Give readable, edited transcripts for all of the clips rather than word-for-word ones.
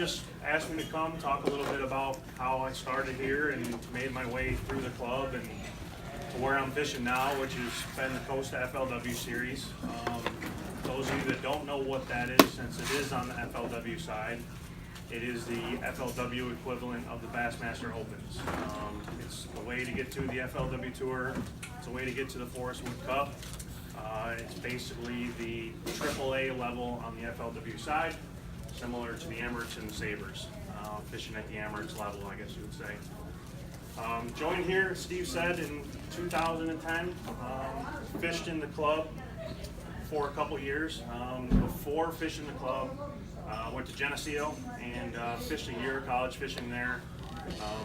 just asked me to come talk a little bit about how I started here and made my way through the club and to where I'm fishing now, which has been the Costa FLW series. Those of you that don't know what that is, since it is on the FLW side, it is the FLW equivalent of the Bassmaster Opens. It's a way to get to the FLW Tour. It's a way to get to the Forest Wood Cup. It's basically the AAA level on the FLW side, similar to the Emirates and the Sabres, fishing at the Emirates level, I guess you would say. Joined here, Steve said, in 2010. Fished in the club for a couple years. Before fishing the club, went to Geneseo and fished a year of college fishing there.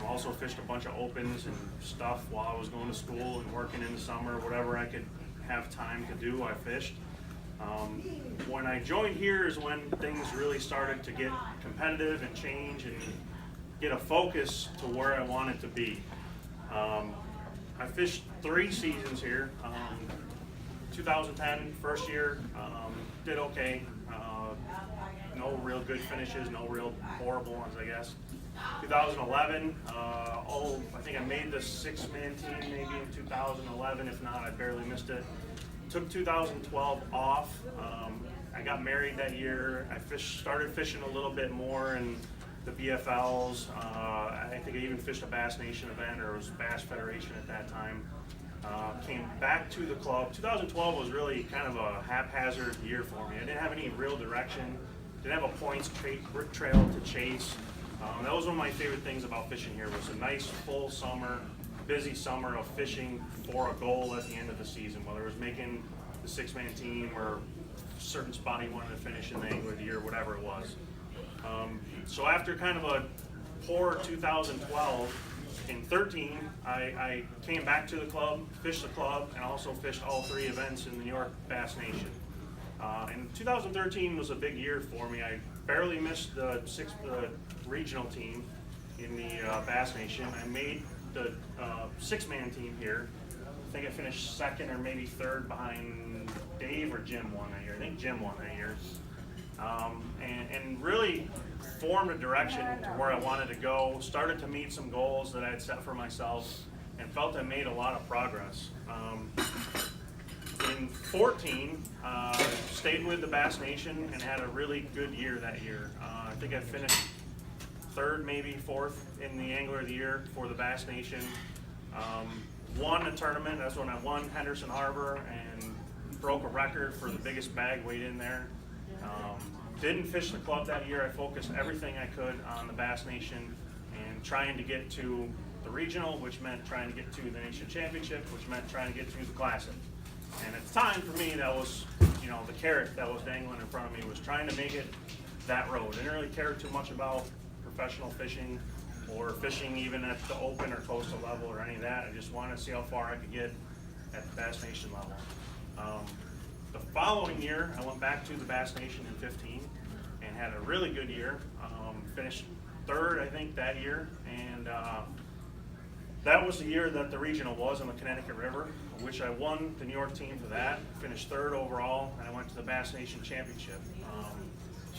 Also fished a bunch of opens and stuff while I was going to school and working in the summer. Whatever I could have time to do, I fished. When I joined here is when things really started to get competitive and change and get a focus to where I wanted to be. I fished 3 seasons here. 2010, first year, did okay. No real good finishes, no real horrible ones, I guess. 2011, I think I made the 6-man team maybe in 2011. If not, I barely missed it. Took 2012 off. I got married that year. I started fishing a little bit more in the BFLs. I think I even fished a Bass Nation event, or it was Bass Federation at that time. Came back to the club. 2012 was really kind of a haphazard year for me. I didn't have any real direction. Didn't have a points trail to chase. That was one of my favorite things about fishing here, was a nice full summer, busy summer of fishing for a goal at the end of the season, whether it was making the 6-man team or a certain spot he wanted to finish in the Angler of the Year, whatever it was. So after kind of a poor 2012, in 13, I came back to the club, fished the club, and also fished all 3 events in the New York Bass Nation. And 2013 was a big year for me. I barely missed the regional team in the Bass Nation. I made the 6-man team here. I think I finished 2nd or maybe 3rd behind Dave, or Jim won that year. I think Jim won that year. And really formed a direction to where I wanted to go. Started to meet some goals that I had set for myself, and felt I made a lot of progress. In 14, stayed with the Bass Nation and had a really good year that year. I think I finished 3rd, maybe 4th in the Angler of the Year for the Bass Nation. Won a tournament. That's when I won Henderson Harbor and broke a record for the biggest bag weight in there. Didn't fish the club that year. I focused everything I could on the Bass Nation and trying to get to the regional, which meant trying to get to the Nation Championship, which meant trying to get to the Classic. And at the time, for me, that was, the carrot that was dangling in front of me, was trying to make it that road. I didn't really care too much about professional fishing or fishing even at the Open or Coastal level or any of that. I just wanted to see how far I could get at the Bass Nation level. The following year, I went back to the Bass Nation in 15 and had a really good year. Finished 3rd, I think, that year, and that was the year that the regional was on the Connecticut River, which I won the New York team for that. Finished 3rd overall, and I went to the Bass Nation Championship.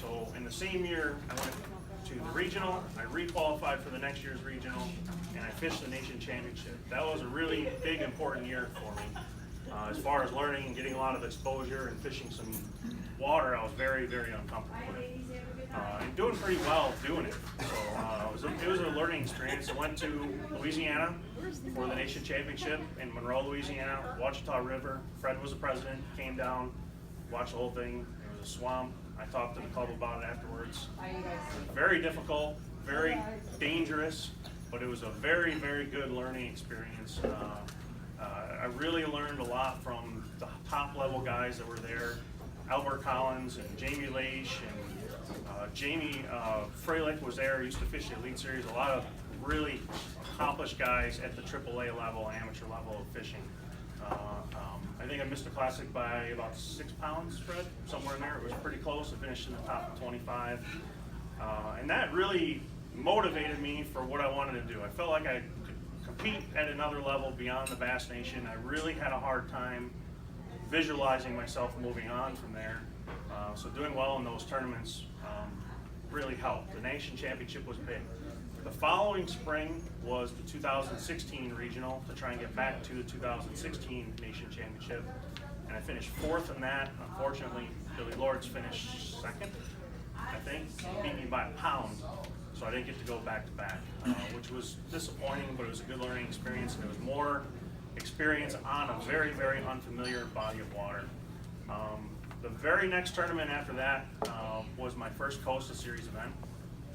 So in the same year, I went to the regional. I re-qualified for the next year's regional, and I fished the Nation Championship. That was a really big, important year for me. As far as learning and getting a lot of exposure and fishing some water, I was very, very uncomfortable with it. And doing pretty well doing it. So it was a learning experience. I went to Louisiana for the Nation Championship in Monroe, Louisiana, Ouachita River. Fred was the president, came down, watched the whole thing. It was a swamp. I talked to the club about it afterwards. It was very difficult, very dangerous, but it was a very, very good learning experience. I really learned a lot from the top level guys that were there. Albert Collins and Jamie Leish and Jamie Freilich was there. He used to fish the Elite Series. A lot of really accomplished guys at the AAA level, amateur level of fishing. I think I missed the Classic by about 6 pounds, Fred, somewhere in there. It was pretty close. I finished in the top 25. And that really motivated me for what I wanted to do. I felt like I could compete at another level beyond the Bass Nation. I really had a hard time visualizing myself moving on from there. So doing well in those tournaments really helped. The nation championship was big. The following spring was the 2016 regional to try and get back to the 2016 nation championship. And I finished 4th in that. Unfortunately, Billy Lords finished 2nd, I think. He beat me by a pound, so I didn't get to go back to back, which was disappointing, but it was a good learning experience, and it was more experience on a very, very unfamiliar body of water. The very next tournament after that was my first Costa Series event,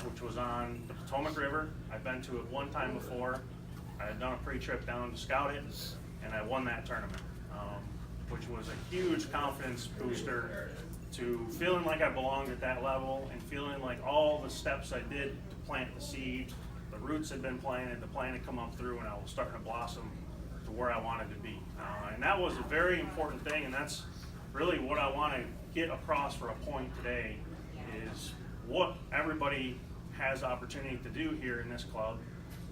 which was on the Potomac River. I'd been to it one time before. I had done a pre-trip down to scout it, and I won that tournament, which was a huge confidence booster to feeling like I belonged at that level and feeling like all the steps I did to plant the seed, the roots had been planted, the plant had come up through, and I was starting to blossom to where I wanted to be. And that was a very important thing, and that's really what I want to get across for a point today, is what everybody has the opportunity to do here in this club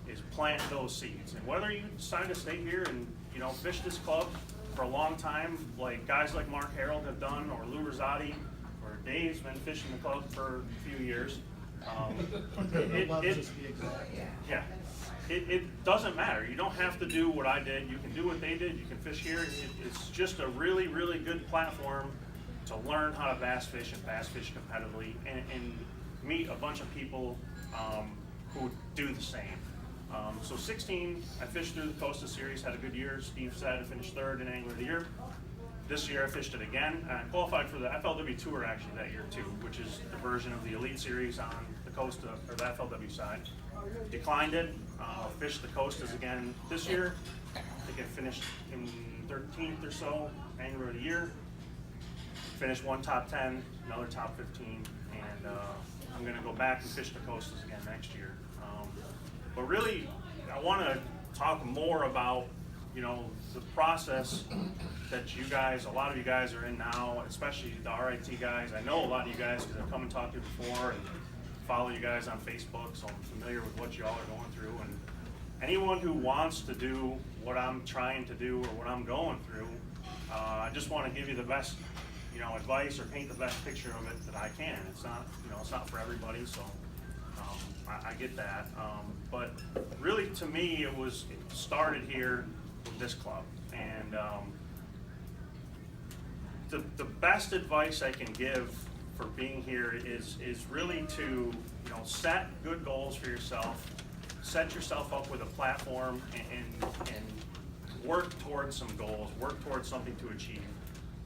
is plant those seeds. And whether you decide to stay here and fish this club for a long time, like guys like Mark Harold have done, or Lou Rosati, or Dave's been fishing the club for a few years, it doesn't matter. You don't have to do what I did. You can do what they did. You can fish here. It's just a really, really good platform to learn how to bass fish and bass fish competitively, and meet a bunch of people who do the same. So 16, I fished through the Costa Series, had a good year. Steve said I finished 3rd in Angler of the Year. This year I fished it again. I qualified for the FLW Tour actually that year too, which is the version of the Elite Series on the Costa, or the FLW side. Declined it, fished the Costas again this year. I think I finished in 13th or so, Angler of the Year. Finished one top 10, another top 15, and I'm gonna go back and fish the Costas again next year. But really, I want to talk more about, the process that you guys, a lot of you guys are in now, especially the RIT guys. I know a lot of you guys because I've come and talked to you before and follow you guys on Facebook, so I'm familiar with what you all are going through. And anyone who wants to do what I'm trying to do or what I'm going through, I just want to give you the best, advice or paint the best picture of it that I can. It's not, it's not for everybody, so. I get that, but really to me it started here with this club, and the best advice I can give for being here is really to set good goals for yourself, set yourself up with a platform, and work towards some goals, work towards something to achieve.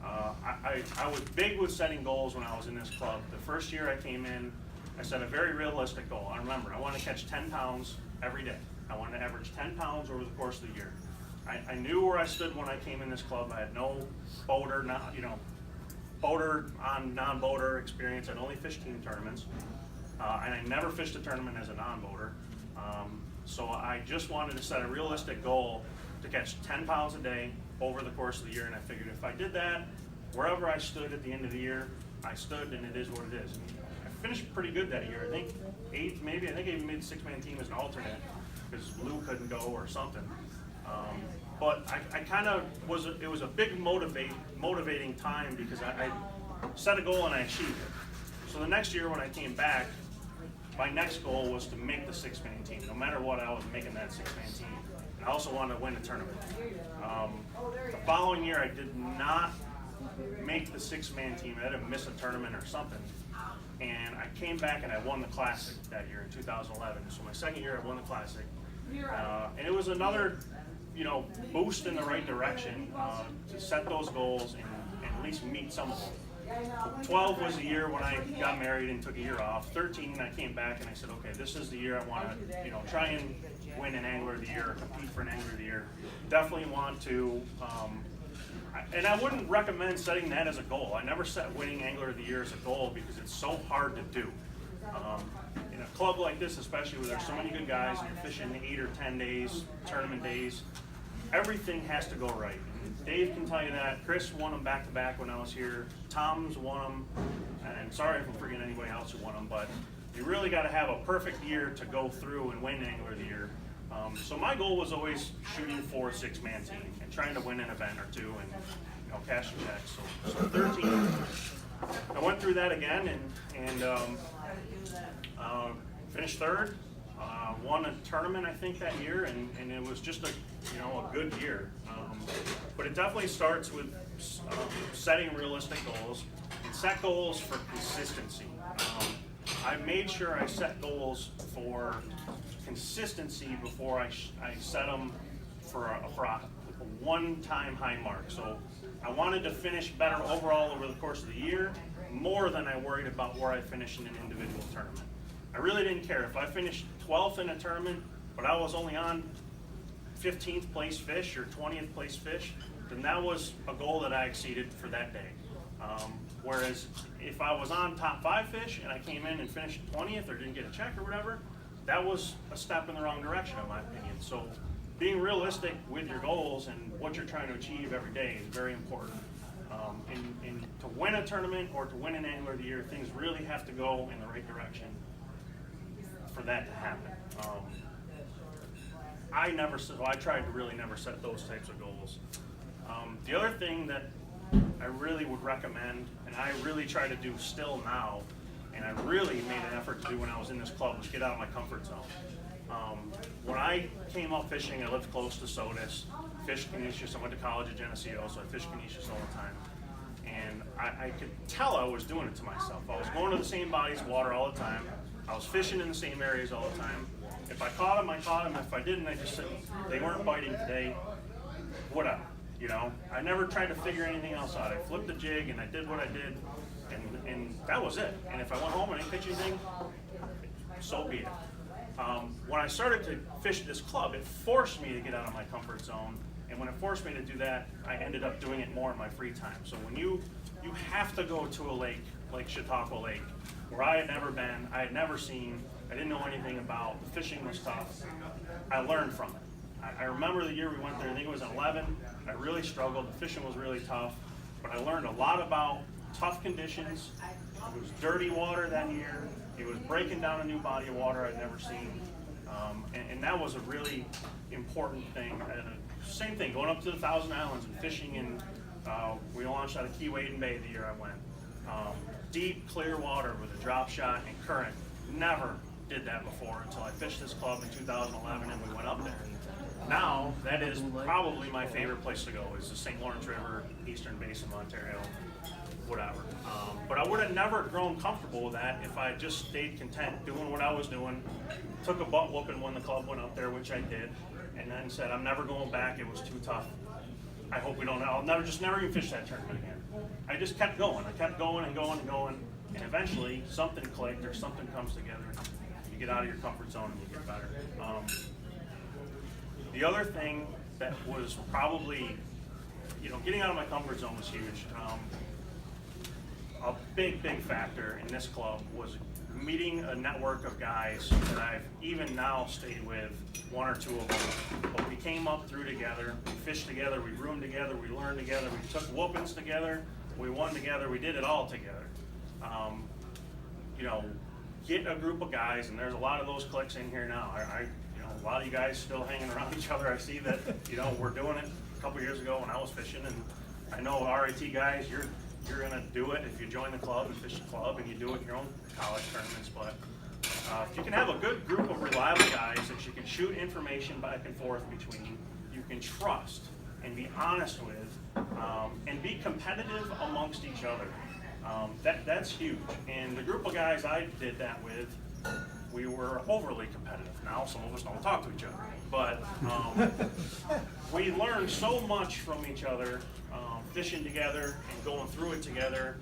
I was big with setting goals when I was in this club. The first year I came in, I set a very realistic goal. I remember, I wanted to catch 10 pounds every day. I wanted to average 10 pounds over the course of the year. I knew where I stood when I came in this club. I had no boater, boater on non-boater experience. I'd only fished team tournaments, and I never fished a tournament as a non-boater. So I just wanted to set a realistic goal to catch 10 pounds a day over the course of the year, and I figured if I did that, wherever I stood at the end of the year, I stood, and it is what it is. Finished pretty good that year. I think 8th, maybe. I think I even made the 6-man team as an alternate because Lou couldn't go or something. But I kind of it was a big motivating time because I set a goal and I achieved it. So the next year when I came back, my next goal was to make the 6-man team. No matter what, I was making that 6-man team. And I also wanted to win a tournament. The following year, I did not make the 6-man team. I had to miss a tournament or something. And I came back and I won the Classic that year in 2011. So my second year I won the Classic. And it was another, boost in the right direction to set those goals and at least meet some of them. 12 was the year when I got married and took a year off. 13, I came back and I said, okay, this is the year I want to, try and win an Angler of the Year, or compete for an Angler of the Year. Definitely want to, and I wouldn't recommend setting that as a goal. I never set winning Angler of the Year as a goal because it's so hard to do. In a club like this, especially where there's so many good guys and you're fishing 8 or 10 days, tournament days, everything has to go right. And Dave can tell you that. Chris won them back-to-back when I was here. Tom's won them. And sorry if I'm forgetting anybody else who won them, but you really got to have a perfect year to go through and win Angler of the Year. So my goal was always shooting for a 6-man team and trying to win an event or two and cash some checks. So 13, I went through that again and finished third. Won a tournament, I think, that year, and it was just a good year. But it definitely starts with setting realistic goals and set goals for consistency. I made sure I set goals for consistency before I set them for a one-time high mark. So I wanted to finish better overall over the course of the year, more than I worried about where I finished in an individual tournament. I really didn't care if I finished 12th in a tournament, but I was only on 15th place fish or 20th place fish, then that was a goal that I exceeded for that day. Whereas if I was on top 5 fish and I came in and finished 20th or didn't get a check or whatever, that was a step in the wrong direction in my opinion. So being realistic with your goals and what you're trying to achieve every day is very important. And to win a tournament or to win an Angler of the Year, things really have to go in the right direction for that to happen. I tried to really never set those types of goals. The other thing that I really would recommend, and I really try to do still now, and I really made an effort to do when I was in this club, was get out of my comfort zone. When I came up fishing, I lived close to Sodus, fished Canisius. I went to college at Geneseo, so I fished Canisius all the time. And I could tell I was doing it to myself. I was going to the same bodies of water all the time. I was fishing in the same areas all the time. If I caught them, I caught them. If I didn't, I just said, they weren't biting today, whatever. I never tried to figure anything else out. I flipped the jig and I did what I did, and that was it. And if I went home and I didn't catch anything, so be it. When I started to fish this club, it forced me to get out of my comfort zone. And when it forced me to do that, I ended up doing it more in my free time. So when you have to go to a lake, like Chautauqua Lake, where I had never been, I had never seen, I didn't know anything about, the fishing was tough, I learned from it. I remember the year we went there, I think it was 11, I really struggled, the fishing was really tough, but I learned a lot about tough conditions. It was dirty water that year, it was breaking down a new body of water I'd never seen, and that was a really important thing. Same thing, going up to the Thousand Islands and fishing in, we launched out of Key Waden Bay the year I went. Deep, clear water with a drop shot and current. Never did that before until I fished this club in 2011 and we went up there. Now, that is probably my favorite place to go, is the St. Lawrence River, Eastern Basin of Ontario, whatever. But I would have never grown comfortable with that if I had just stayed content doing what I was doing, took a butt whooping when the club went up there, which I did, and then said, I'm never going back, it was too tough. I hope we don't, I'll never even fish that tournament again. I just kept going, and eventually something clicked or something comes together. You get out of your comfort zone and you get better. The other thing that was probably, getting out of my comfort zone was huge. A big factor in this club was meeting a network of guys that I've even now stayed with, one or two of them. But we came up through together, we fished together, we roomed together, we learned together, we took whoopings together, we won together, we did it all together. Get a group of guys, and there's a lot of those cliques in here now. A lot of you guys still hanging around each other. I see that, we're doing it a couple years ago when I was fishing, and I know RIT guys, you're gonna do it if you join the club and fish the club and you do it in your own college tournaments, but if you can have a good group of reliable guys that you can shoot information back and forth between, you can trust and be honest with, and be competitive amongst each other. That's huge. And the group of guys I did that with, we were overly competitive. Now some of us don't talk to each other, but we learned so much from each other, fishing together and going through it together,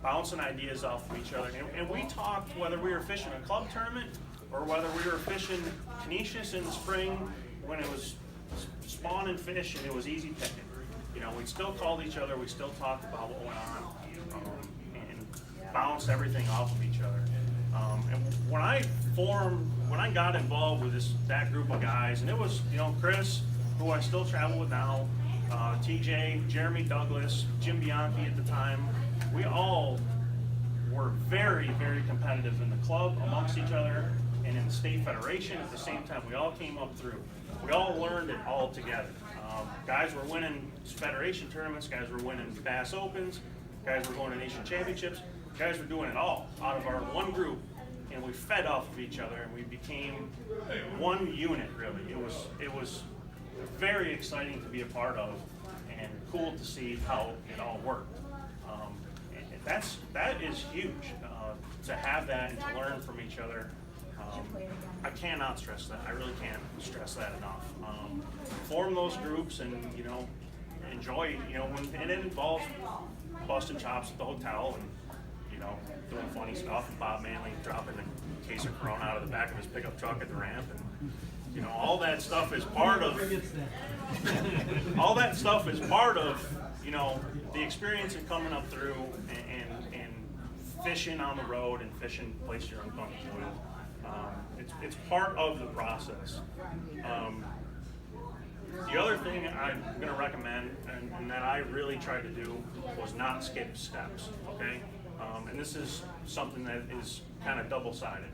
bouncing ideas off of each other. And we talked whether we were fishing a club tournament or whether we were fishing Canisius in the spring when it was spawning fish and it was easy picking. We still called each other, we still talked about what went on, and bounced everything off of each other. And when I got involved with that group of guys, and it was, Chris, who I still travel with now, TJ, Jeremy Douglas, Jim Bianchi at the time, we all were very competitive in the club amongst each other and in the state federation at the same time. We all came up through. We all learned it all together. Guys were winning federation tournaments, guys were winning Bass Opens, guys were going to nation championships, guys were doing it all out of our one group, and we fed off of each other, and we became one unit, really. It was very exciting to be a part of, and cool to see how it all worked. That is huge, to have that and to learn from each other. I cannot stress that. I really can't stress that enough. Form those groups and, you know, enjoy, you know, and it involves busting chops at the hotel and, you know, doing funny stuff, and Bob Manley dropping a case of Corona out of the back of his pickup truck at the ramp, and, you know, all that stuff is part of, all that stuff is part of, you know, the experience of coming up through and fishing on the road and fishing places you're uncomfortable with. It's part of the process. The other thing I'm going to recommend, and that I really tried to do, was not skip steps, okay? And this is something that is kind of double-sided.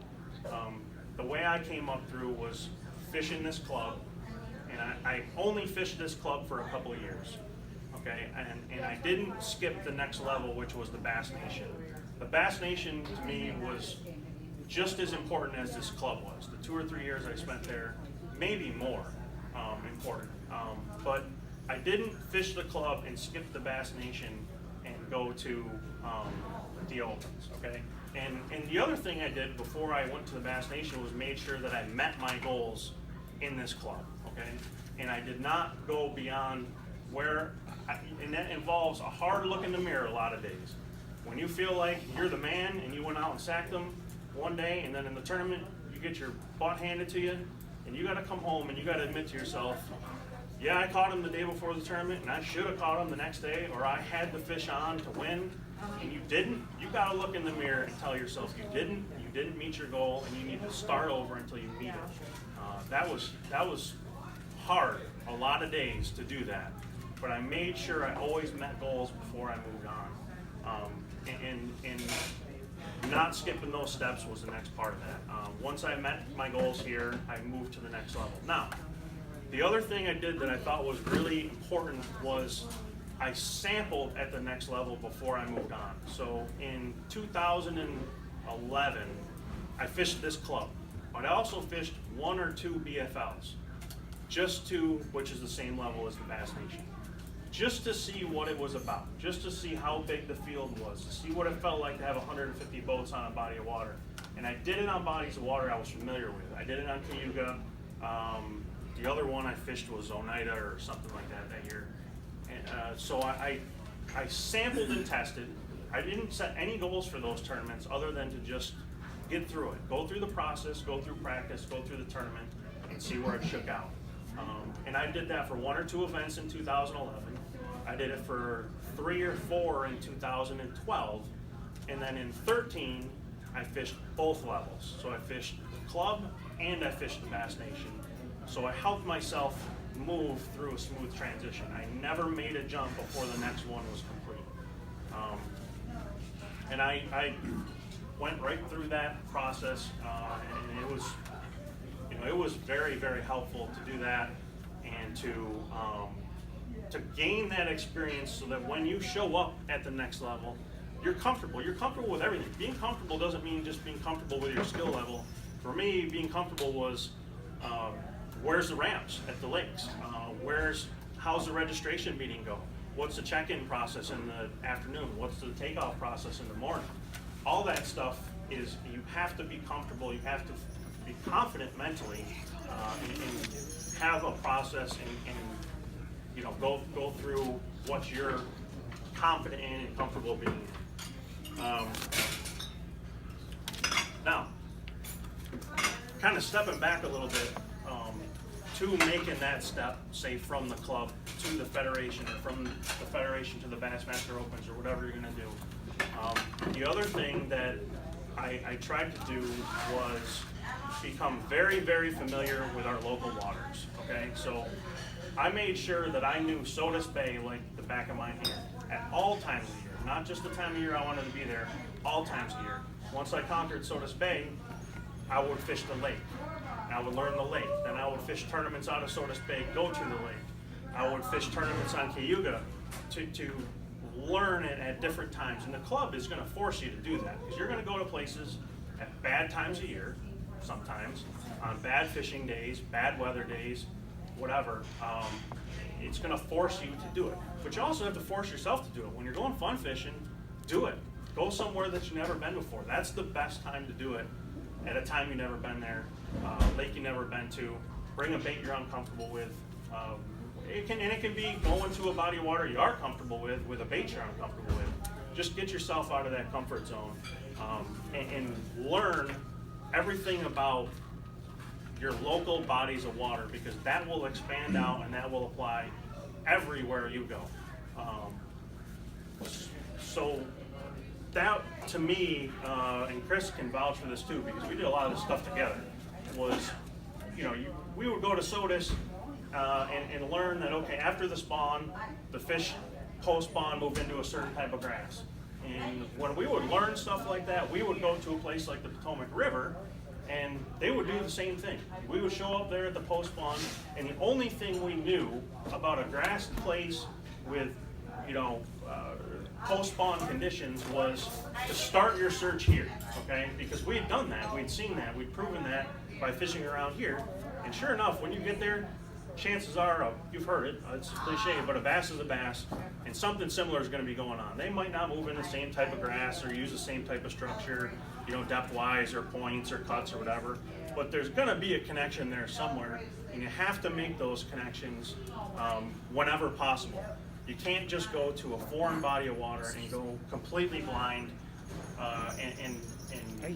The way I came up through was fishing this club, and I only fished this club for a couple of years, okay? And I didn't skip the next level, which was the Bass Nation. The Bass Nation, to me, was just as important as this club was. The 2 or 3 years I spent there, maybe more important. But I didn't fish the club and skip the Bass Nation and go to the Opens, okay? And the other thing I did before I went to the Bass Nation was made sure that I met my goals in this club, okay? And I did not go beyond where, and that involves a hard look in the mirror a lot of days. When you feel like you're the man and you went out and sacked them one day, and then in the tournament you get your butt handed to you, and you got to come home and you got to admit to yourself, yeah, I caught him the day before the tournament, and I should have caught him the next day, or I had the fish on to win, and you didn't. You got to look in the mirror and tell yourself you didn't meet your goal, and you need to start over until you meet it. That was hard, a lot of days to do that, but I made sure I always met goals before I moved on. And not skipping those steps was the next part of that. Once I met my goals here, I moved to the next level. Now, the other thing I did that I thought was really important was I sampled at the next level before I moved on. So in 2011, I fished this club, but I also fished 1 or 2 BFLs, which is the same level as the Bass Nation, just to see what it was about, just to see how big the field was, to see what it felt like to have 150 boats on a body of water. And I did it on bodies of water I was familiar with. I did it on Cayuga. The other one I fished was Oneida or something like that year. And, so I sampled and tested. I didn't set any goals for those tournaments other than to just get through it, go through the process, go through practice, go through the tournament, and see where it shook out. And I did that for 1 or 2 events in 2011. I did it for 3 or 4 in 2012. And then in 13, I fished both levels. So I fished the club and I fished the Bass Nation. So I helped myself move through a smooth transition. I never made a jump before the next one was complete. And I went right through that process, and it was, you know, it was very, very helpful to do that and to gain that experience so that when you show up at the next level, you're comfortable. You're comfortable with everything. Being comfortable doesn't mean just being comfortable with your skill level. For me, being comfortable was where's the ramps at the lakes? How's the registration meeting go? What's the check-in process in the afternoon? What's the takeoff process in the morning? All that stuff is, you have to be comfortable, you have to be confident mentally, and have a process and you know, go through what you're confident in and comfortable being in. Now, kind of stepping back a little bit, to making that step, say from the club to the federation, or from the federation to the Bassmaster Opens, or whatever you're going to do. The other thing that I tried to do was become very, very familiar with our local waters. Okay, so I made sure that I knew Sodus Bay like the back of my hand at all times of the year, not just the time of year I wanted to be there, all times of the year. Once I conquered Sodus Bay, I would fish the lake. I would learn the lake. Then I would fish tournaments out of Sodus Bay, go to the lake. I would fish tournaments on Cayuga to learn it at different times, and the club is going to force you to do that, because you're going to go to places at bad times of year, sometimes, on bad fishing days, bad weather days, whatever. It's going to force you to do it. But you also have to force yourself to do it. When you're going fun fishing, do it. Go somewhere that you've never been before. That's the best time to do it, at a time you've never been there, lake you've never been to. Bring a bait you're uncomfortable with. It can be going to a body of water you are comfortable with a bait you're uncomfortable with. Just get yourself out of that comfort zone, and learn everything about your local bodies of water, because that will expand out and that will apply everywhere you go. So that, to me, and Chris can vouch for this too, because we did a lot of this stuff together, was, we would go to SOTUS and learn that, okay, after the spawn, the fish post-spawn move into a certain type of grass. And when we would learn stuff like that, we would go to a place like the Potomac River, and they would do the same thing. We would show up there at the post-spawn, and the only thing we knew about a grass place with, post-spawn conditions was to start your search here, okay? Because we had done that, we'd seen that, we'd proven that by fishing around here, and sure enough, when you get there, chances are, you've heard it, it's a cliche, but a bass is a bass, and something similar is going to be going on. They might not move in the same type of grass or use the same type of structure, depth-wise or points or cuts or whatever, but there's going to be a connection there somewhere, and you have to make those connections whenever possible. You can't just go to a foreign body of water and go completely blind and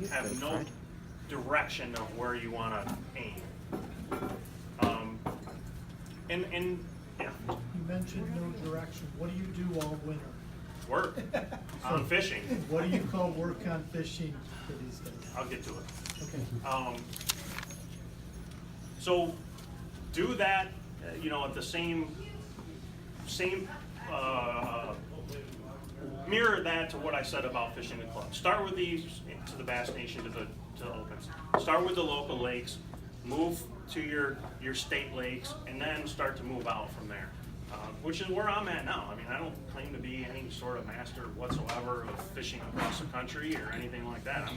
have no direction of where you want to aim. Yeah. You mentioned no direction. What do you do all winter? Work on fishing. What do you call work on fishing for these days? I'll get to it. Okay. So do that, at the same mirror that to what I said about fishing the club. Start with these to the Bass Nation, to the opens. Start with the local lakes, move to your state lakes, and then start to move out from there, which is where I'm at now. I mean, I don't claim to be any sort of master whatsoever of fishing across the country or anything like that. I'm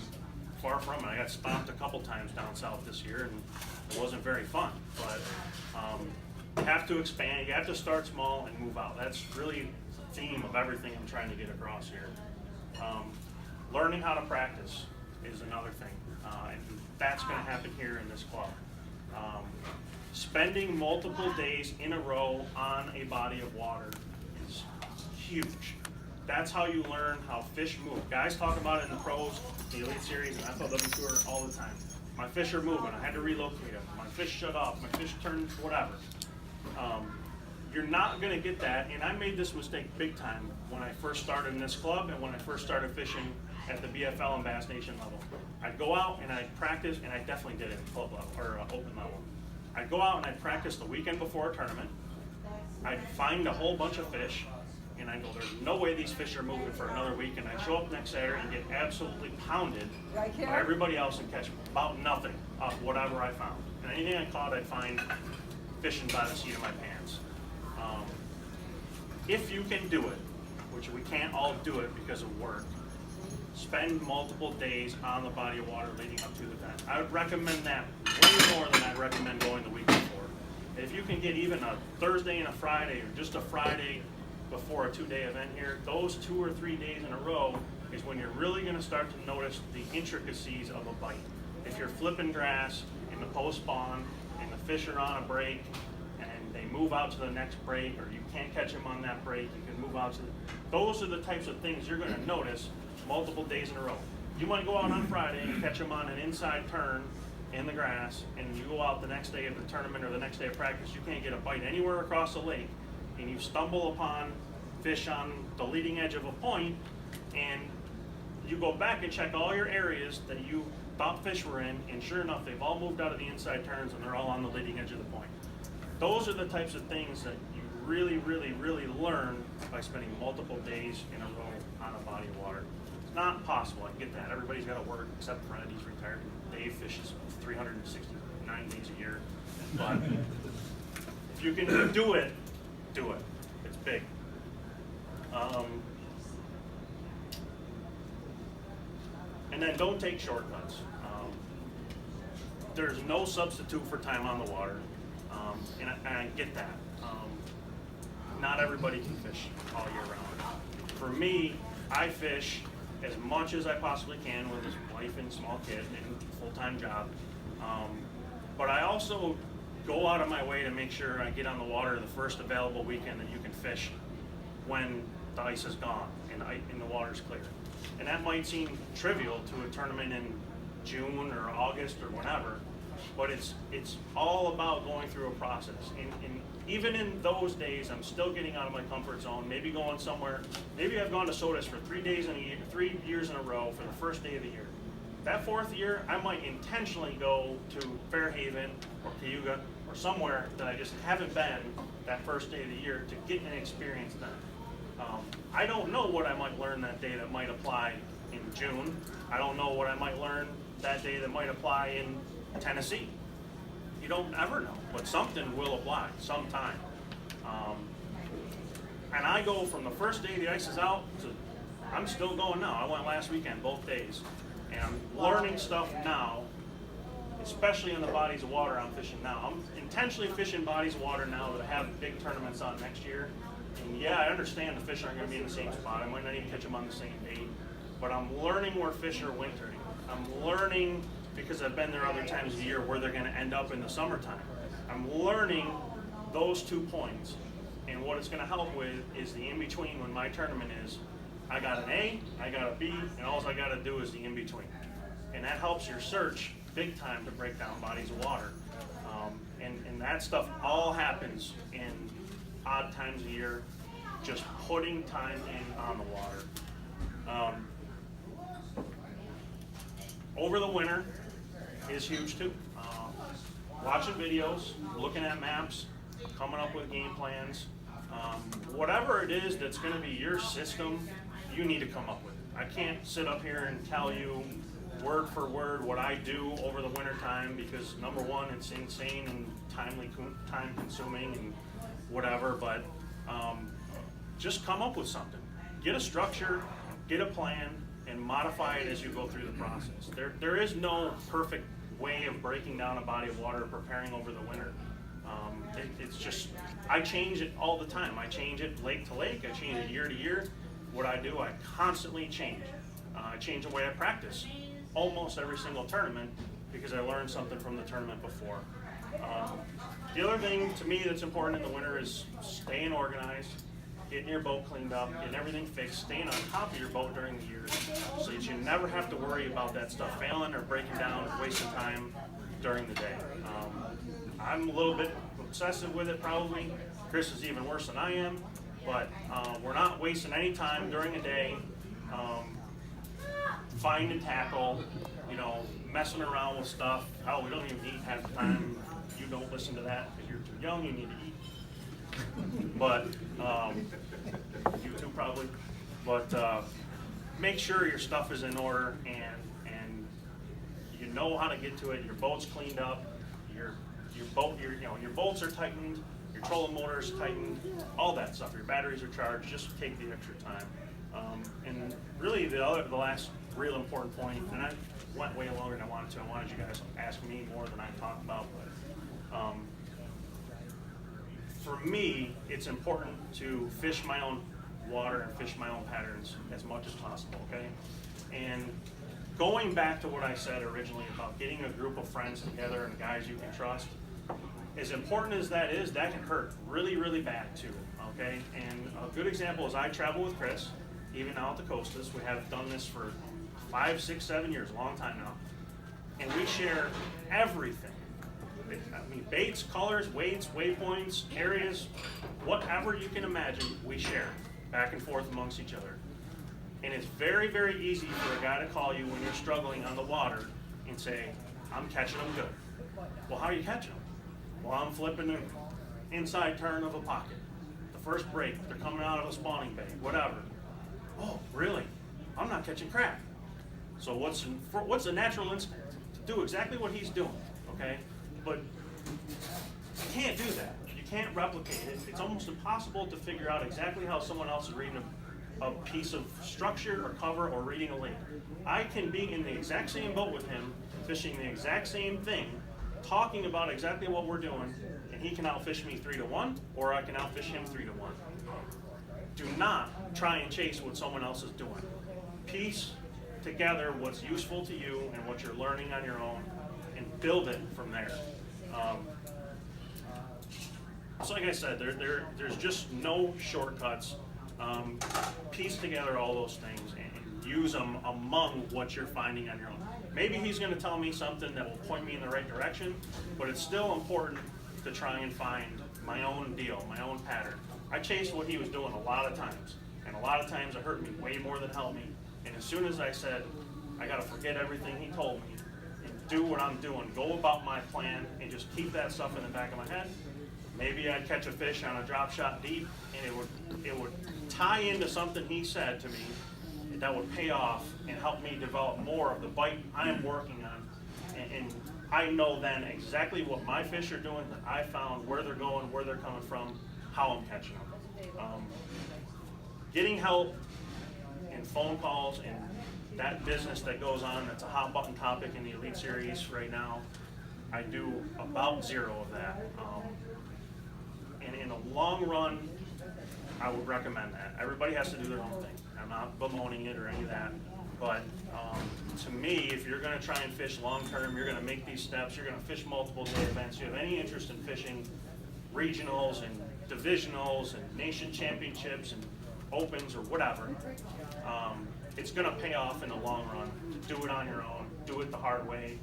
far from it. I got stomped a couple times down south this year, and it wasn't very fun. But you have to expand. You have to start small and move out. That's really the theme of everything I'm trying to get across here. Learning how to practice is another thing, and that's going to happen here in this club. Spending multiple days in a row on a body of water is huge. That's how you learn how fish move. Guys talk about it in the pros, the Elite Series, and FLW Tour all the time. My fish are moving. I had to relocate them. My fish shut off. My fish turned whatever. You're not going to get that, and I made this mistake big time when I first started in this club and when I first started fishing at the BFL and Bass Nation level. I'd go out and I'd practice, and I definitely did it at club level or open level. I'd go out and I'd practice the weekend before a tournament. I'd find a whole bunch of fish, and I'd go, there's no way these fish are moving for another week, and I'd show up next Saturday and get absolutely pounded by everybody else and catch about nothing off whatever I found. And anything I caught, I'd find fishing by the seat of my pants. If you can do it, which we can't all do it because of work, spend multiple days on the body of water leading up to the event. I would recommend that way more than I'd recommend going the week before. If you can get even a Thursday and a Friday, or just a Friday before a 2-day event here, those 2 or 3 days in a row is when you're really going to start to notice the intricacies of a bite. If you're flipping grass in the post-spawn and the fish are on a break and they move out to the next break, or you can't catch them on that break, you can move out to those are the types of things you're going to notice multiple days in a row. You might go out on Friday and catch them on an inside turn in the grass, and you go out the next day of the tournament or the next day of practice, you can't get a bite anywhere across the lake, and you stumble upon fish on the leading edge of a point, and you go back and check all your areas that you thought fish were in, and sure enough, they've all moved out of the inside turns and they're all on the leading edge of the point. Those are the types of things that you really, really, really learn by spending multiple days in a row on a body of water. It's not possible, I get that. Everybody's got to work, except for He's retired. Dave fishes 369 days a year. But if you can do it, do it. It's big. then don't take shortcuts. There's no substitute for time on the water, and I get that. Not everybody can fish all year round. For me, I fish as much as I possibly can with his wife and small kid and full-time job. But I also go out of my way to make sure I get on the water the first available weekend that you can fish when the ice is gone and the water's clear. And that might seem trivial to a tournament in June or August or whenever, but it's all about going through a process. And even in those days, I'm still getting out of my comfort zone, maybe going somewhere. Maybe I've gone to Sodas for 3 years in a row for the first day of the year. That fourth year, I might intentionally go to Fairhaven or Cayuga or somewhere that I just haven't been that first day of the year to get an experience then. I don't know what I might learn that day that might apply in June. I don't know what I might learn that day that might apply in Tennessee. You don't ever know, but something will apply sometime. And I go from the first day the ice is out to, I'm still going now. I went last weekend, both days. And I'm learning stuff now, especially in the bodies of water I'm fishing now. I'm intentionally fishing bodies of water now that I have big tournaments on next year. And yeah, I understand the fish aren't going to be in the same spot. I might not even catch them on the same date. But I'm learning where fish are wintering. I'm learning, because I've been there other times of the year, where they're going to end up in the summertime. I'm learning those 2 points. And what it's going to help with is the in-between when my tournament is, I got an A, I got a B, and all I got to do is the in-between. And that helps your search big time to break down bodies of water. And that stuff all happens in odd times of year, just putting time in on the water. Over the winter is huge too. Watching videos, looking at maps, coming up with game plans. Whatever it is that's going to be your system, you need to come up with it. I can't sit up here and tell you word for word what I do over the winter time, because number one, it's insane and time consuming and whatever, but just come up with something. Get a structure, get a plan, and modify it as you go through the process. There is no perfect way of breaking down a body of water, preparing over the winter. It's just, I change it all the time. I change it lake to lake, I change it year to year. What I do, I constantly change. I change the way I practice almost every single tournament, because I learned something from the tournament before. The other thing to me that's important in the winter is staying organized, getting your boat cleaned up, getting everything fixed, staying on top of your boat during the year, so that you never have to worry about that stuff failing or breaking down or wasting time during the day. I'm a little bit obsessive with it probably. Chris is even worse than I am, but we're not wasting any time during the day find and tackle, messing around with stuff. We don't even eat half the time. You don't listen to that because you're too young, you need to eat. But, you too probably. But make sure your stuff is in order and you know how to get to it. Your boat's cleaned up, your bolts are tightened, your trolling motor is tightened, all that stuff. Your batteries are charged. Just take the extra time. And really, the last real important point, and I went way longer than I wanted to. I wanted you guys to ask me more than I talked about, but for me, it's important to fish my own water and fish my own patterns as much as possible, okay? And going back to what I said originally about getting a group of friends together and guys you can trust, as important as that is, that can hurt really, really bad too, okay? And a good example is I travel with Chris, even now at the Costas. We have done this for 5, 6, 7 years, a long time now. And we share everything. I mean, baits, colors, weights, waypoints, areas, whatever you can imagine, we share back and forth amongst each other. And it's very, very easy for a guy to call you when you're struggling on the water and say, I'm catching them good. Well, how are you catching them? Well, I'm flipping an inside turn of a pocket. The first break, they're coming out of a spawning bait, whatever. Oh, really? I'm not catching crap. So what's the natural instinct? To do exactly what he's doing, okay? But you can't do that. You can't replicate it. It's almost impossible to figure out exactly how someone else is reading a piece of structure or cover or reading a lake. I can be in the exact same boat with him, fishing the exact same thing, talking about exactly what we're doing, and he can outfish me 3-1, or I can outfish him 3-1. Do not try and chase what someone else is doing. Piece together what's useful to you and what you're learning on your own, and build it from there. So like I said, there's just no shortcuts. Piece together all those things and use them among what you're finding on your own. Maybe he's going to tell me something that will point me in the right direction, but it's still important to try and find my own deal, my own pattern. I chased what he was doing a lot of times, and a lot of times it hurt me way more than helped me. And as soon as I said, I got to forget everything he told me and do what I'm doing, go about my plan, and just keep that stuff in the back of my head, maybe I'd catch a fish on a drop shot deep, and it would tie into something he said to me that would pay off and help me develop more of the bite I'm working on. And I know then exactly what my fish are doing, that I found, where they're going, where they're coming from, how I'm catching them. Getting help and phone calls and that business that goes on, that's a hot button topic in the Elite Series right now, I do about zero of that. And in the long run, I would recommend that. Everybody has to do their own thing. I'm not bemoaning it or any of that. But to me, if you're going to try and fish long term, you're going to make these steps, you're going to fish multiple day events, you have any interest in fishing regionals and divisionals and nation championships and opens or whatever, it's going to pay off in the long run to do it on your own, do it the hard way,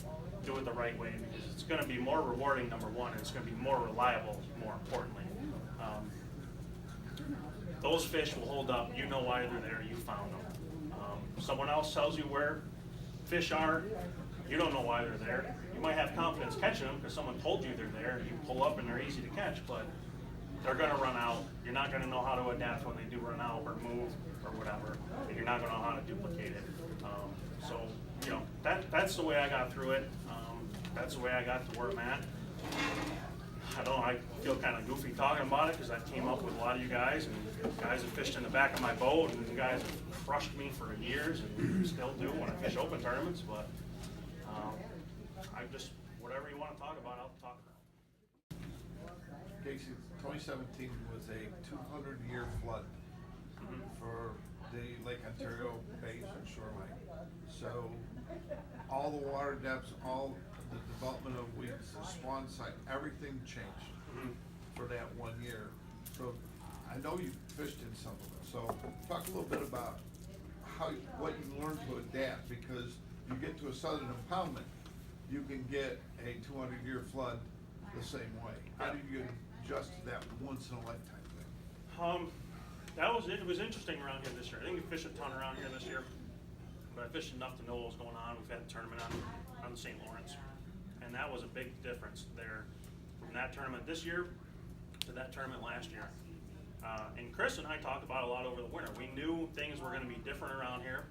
do it the right way, because it's going to be more rewarding, number one, and it's going to be more reliable, more importantly. Those fish will hold up. You know why they're there. You found them. Someone else tells you where fish are. You don't know why they're there. You might have confidence catching them because someone told you they're there. You pull up and they're easy to catch, but they're going to run out. You're not going to know how to adapt when they do run out or move or whatever, and you're not going to know how to duplicate it. So, you know, that's the way I got through it. That's the way I got to where I'm at. I feel kind of goofy talking about it because I came up with a lot of you guys, and guys have fished in the back of my boat, and you guys have crushed me for years and still do when I fish open tournaments, but I just, whatever you want to talk about, I'll talk about. Casey, 2017 was a 200-year flood for the Lake Ontario base and shoreline. So all the water depths, all the development of weeds, the spawn site, everything changed for that 1 year. So I know you fished in some of them. So talk a little bit about what you learned to adapt, because you get to a southern impoundment, you can get a 200-year flood the same way. How did you adjust to that once in a lifetime thing? It was interesting around here this year. I didn't fish a ton around here this year, but I fished enough to know what was going on. We've had a tournament on the St. Lawrence, and that was a big difference there from that tournament this year to that tournament last year. And Chris and I talked about it a lot over the winter. We knew things were going to be different around here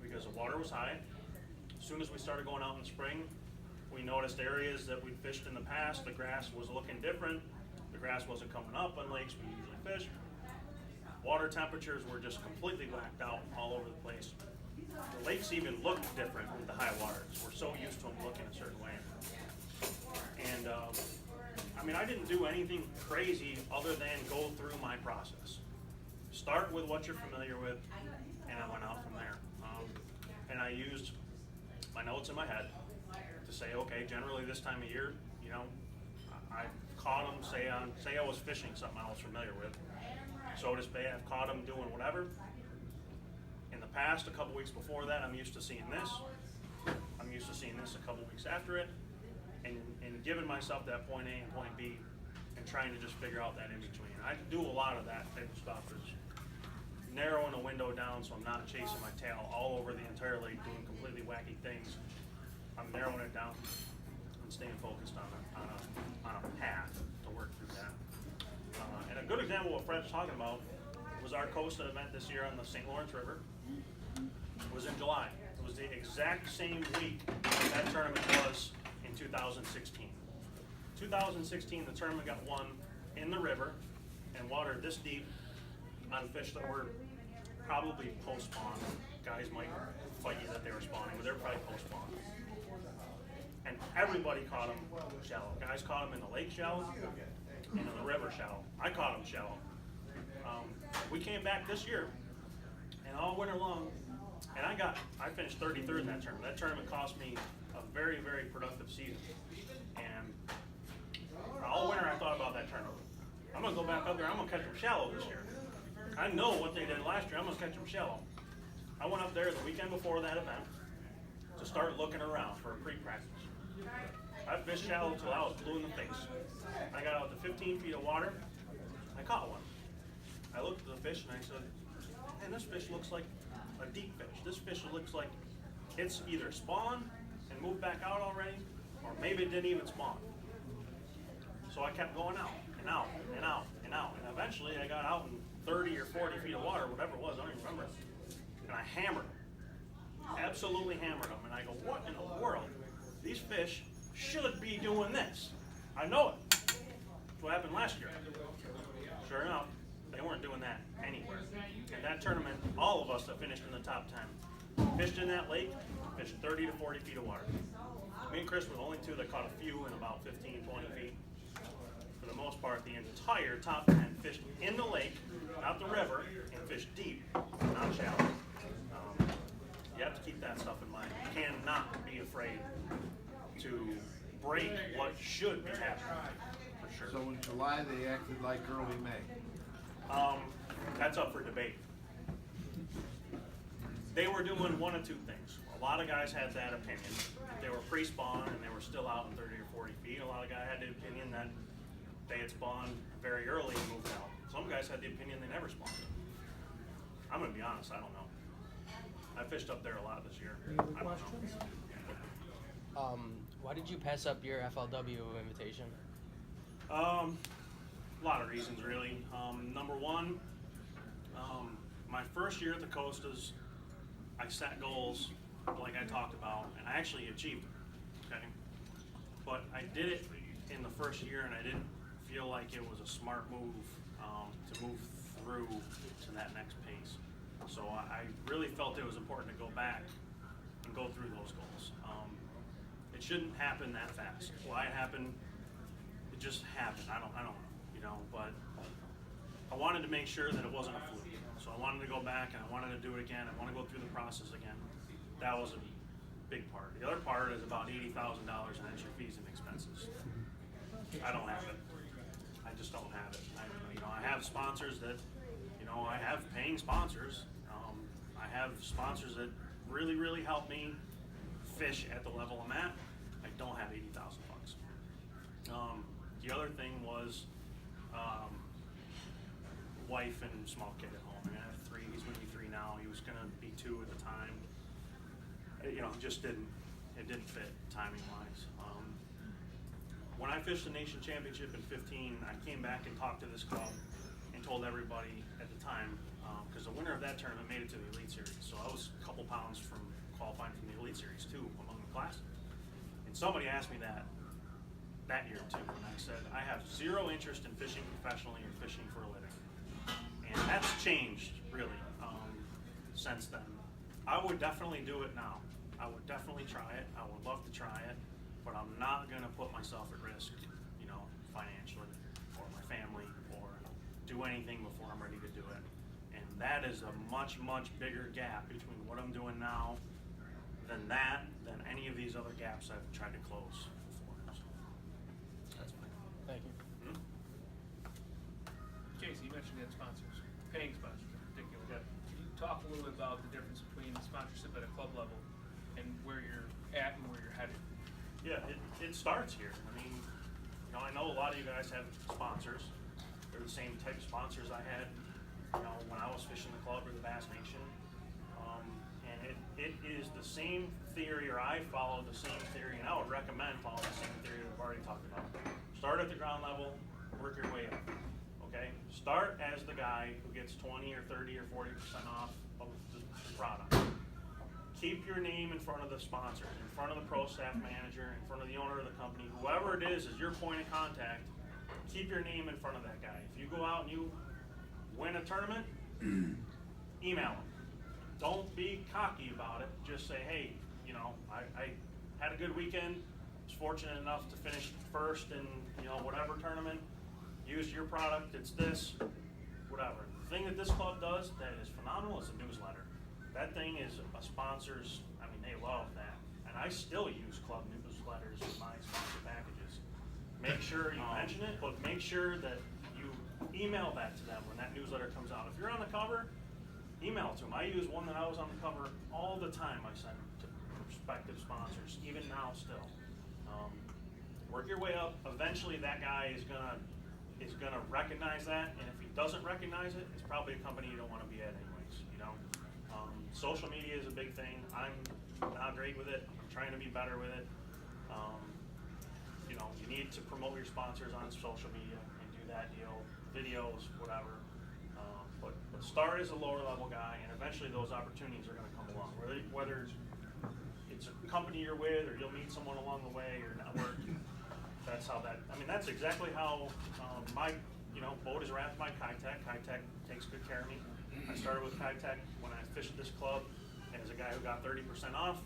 because the water was high. As soon as we started going out in the spring, we noticed areas that we'd fished in the past, the grass was looking different. The grass wasn't coming up on lakes we usually fish. Water temperatures were just completely whacked out all over the place. The lakes even looked different with the high waters. We're so used to them looking a certain way. And I didn't do anything crazy other than go through my process. Start with what you're familiar with, and I went out from there. And I used my notes in my head to say, okay, generally this time of year, you know, I caught them, say I was fishing something I was familiar with. So to say, I've caught them doing whatever. In the past, a couple weeks before that, I'm used to seeing this. I'm used to seeing this a couple weeks after it. And giving myself that point A and point B and trying to just figure out that in between. I do a lot of that type of stuff, is narrowing a window down so I'm not chasing my tail all over the entire lake doing completely wacky things. I'm narrowing it down and staying focused on a path to work through that. And a good example of what Fred's talking about was our Costa event this year on the St. Lawrence River. It was in July. It was the exact same week that tournament was in 2016. 2016, the tournament got won in the river and water this deep on fish that were probably post-spawn. Guys might fight you that they were spawning, but they're probably post-spawn. And everybody caught them shallow. Guys caught them in the lake shallow and in the river shallow. I caught them shallow. We came back this year, and all winter long, and I finished 33rd in that tournament. That tournament cost me a very, very productive season. And all winter I thought about that tournament. I'm gonna go back up there, I'm gonna catch them shallow this year. I know what they did last year, I'm gonna catch them shallow. I went up there the weekend before that event to start looking around for a pre-practice. I fished shallow till I was blue in the face. I got out to 15 feet of water, I caught one. I looked at the fish and I said, man, this fish looks like a deep fish. This fish looks like it's either spawned and moved back out already, or maybe it didn't even spawn. So I kept going out and out and out and out. And eventually I got out in 30 or 40 feet of water, whatever it was, I don't even remember. And I hammered them. Absolutely hammered them. And I go, what in the world? These fish should be doing this. I know it. That's what happened last year. Sure enough, they weren't doing that anywhere. In that tournament, all of us that finished in the top 10 fished in that lake, fished 30 to 40 feet of water. Me and Chris were the only two that caught a few in about 15, 20 feet. For the most part, the entire top 10 fished in the lake, not the river, and fished deep, not shallow. You have to keep that stuff in mind. You cannot be afraid to break what should be happening, for sure. So in July, they acted like early May. That's up for debate. They were doing one of two things. A lot of guys had that opinion. They were pre-spawn and they were still out in 30 or 40 feet. A lot of guys had the opinion that they had spawned very early and moved out. Some guys had the opinion they never spawned. I'm gonna be honest, I don't know. I fished up there a lot this year. Any other I don't questions? know. Why did you pass up your FLW invitation? A lot of reasons, really. Number one, my first year at the Costas, I set goals like I talked about, and I actually achieved them, okay? But I did it in the first year, and I didn't feel like it was a smart move to move through to that next pace. So I really felt it was important to go back and go through those goals. It shouldn't happen that fast. Why it happened, it just happened. I don't know, you know, but I wanted to make sure that it wasn't a fluke. So I wanted to go back and I wanted to do it again. I want to go through the process again. That was a big part. The other part is about $80,000 in entry fees and expenses. I don't have it. I just don't have it. I have sponsors that, I have paying sponsors. I have sponsors that really, really help me fish at the level I'm at. I don't have $80,000 bucks. The other thing was wife and small kid at home. I have 3. He's going to be 3 now. He was going to be 2 at the time. It just didn't fit timing wise. When I fished the nation championship in 15, I came back and talked to this club and told everybody at the time, because the winner of that tournament made it to the Elite Series. So I was a couple pounds from qualifying from the Elite Series too, among the class. And somebody asked me that year too, and I said, I have 0 interest in fishing professionally or fishing for a living. And that's changed, really, since then. I would definitely do it now. I would definitely try it. I would love to try it, but I'm not gonna put myself at risk, financially, or my family, or do anything before I'm ready to do it. And that is a much, much bigger gap between what I'm doing now than any of these other gaps I've tried to close before. So, that's fine. Thank you. Hmm? Jason, you mentioned you had sponsors, paying sponsors in particular. Yeah. Can you talk a little bit about the difference between sponsorship at a club level and where you're at and where you're headed? Yeah, it starts here. I know a lot of you guys have sponsors. They're the same type of sponsors I had, when I was fishing the club or the Bass Nation. And it is the same theory, or I follow the same theory, and I would recommend following the same theory that I've already talked about. Start at the ground level, work your way up, okay? Start as the guy who gets 20 or 30 or 40% off of the product. Keep your name in front of the sponsor, in front of the pro staff manager, in front of the owner of the company, whoever it is your point of contact. Keep your name in front of that guy. If you go out and you win a tournament, email them. Don't be cocky about it. Just say, hey, you know, I had a good weekend. Was fortunate enough to finish first in, you know, whatever tournament. Used your product. It's this, whatever. The thing that this club does that is phenomenal is a newsletter. That thing is a sponsor's. I mean, they love that, and I still use club newsletters in my sponsor packages. Make sure you mention it, but make sure that you email that to them when that newsletter comes out. If you're on the cover, email it to them. I use one that I was on the cover all the time. I send to prospective sponsors, even now still. Work your way up. Eventually, that guy is gonna recognize that, and if he doesn't recognize it, it's probably a company you don't want to be at anyways. You know, social media is a big thing. I'm not great with it. I'm trying to be better with it. You know, you need to promote your sponsors on social media and do that deal, videos, whatever. But start as a lower level guy, and eventually those opportunities are going to come along. Whether it's a company you're with, or you'll meet someone along the way, or network. That's how that. I mean, that's exactly how my boat is wrapped by Kitech. Kitech takes good care of me. I started with Kitech when I fished this club, and as a guy who got 30% off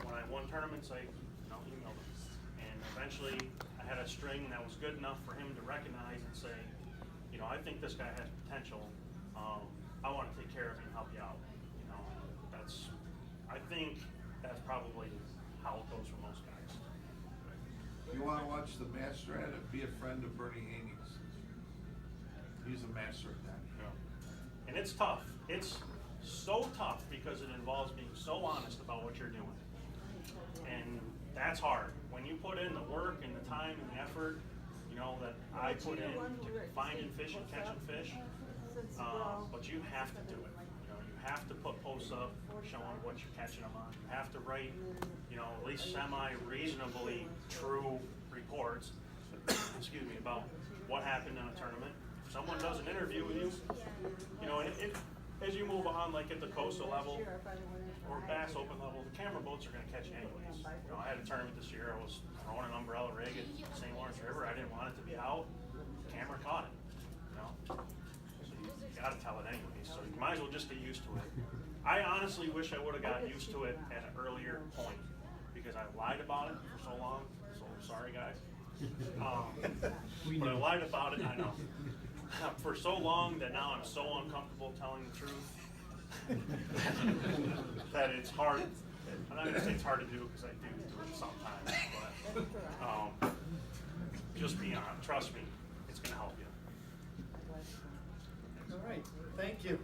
when I won tournaments, I emailed him, and eventually I had a string that was good enough for him to recognize and say, you know, I think this guy has potential. I want to take care of you and help you out. You know, I think that's probably how it goes for most guys. You wanna watch the master at it, be a friend of Bernie Haney's. He's a master at that. Yeah. And it's tough. It's so tough because it involves being so honest about what you're doing. And that's hard. When you put in the work and the time and the effort, you know, that I put in to finding fish and catching fish, but you have to do it. You know, you have to put posts up showing what you're catching them on. You have to write, you know, at least semi-reasonably true reports, excuse me, about what happened in a tournament. If someone does an interview with you, you know, as you move on, like at the coastal level or bass open level, the camera boats are going to catch you anyways. You know, I had a tournament this year. I was throwing an umbrella rig at St. Lawrence River. I didn't want it to be out. The camera caught it. You know, so you got to tell it anyways. So you might as well just get used to it. I honestly wish I would have got used to it at an earlier point because I lied about it for so long. So sorry, guys. But I lied about it. I know. For so long that now I'm so uncomfortable telling the truth that it's hard. I'm not going to say it's hard to do because I do it sometimes, but just be honest. Trust me, it's going to help you. All right, thank you.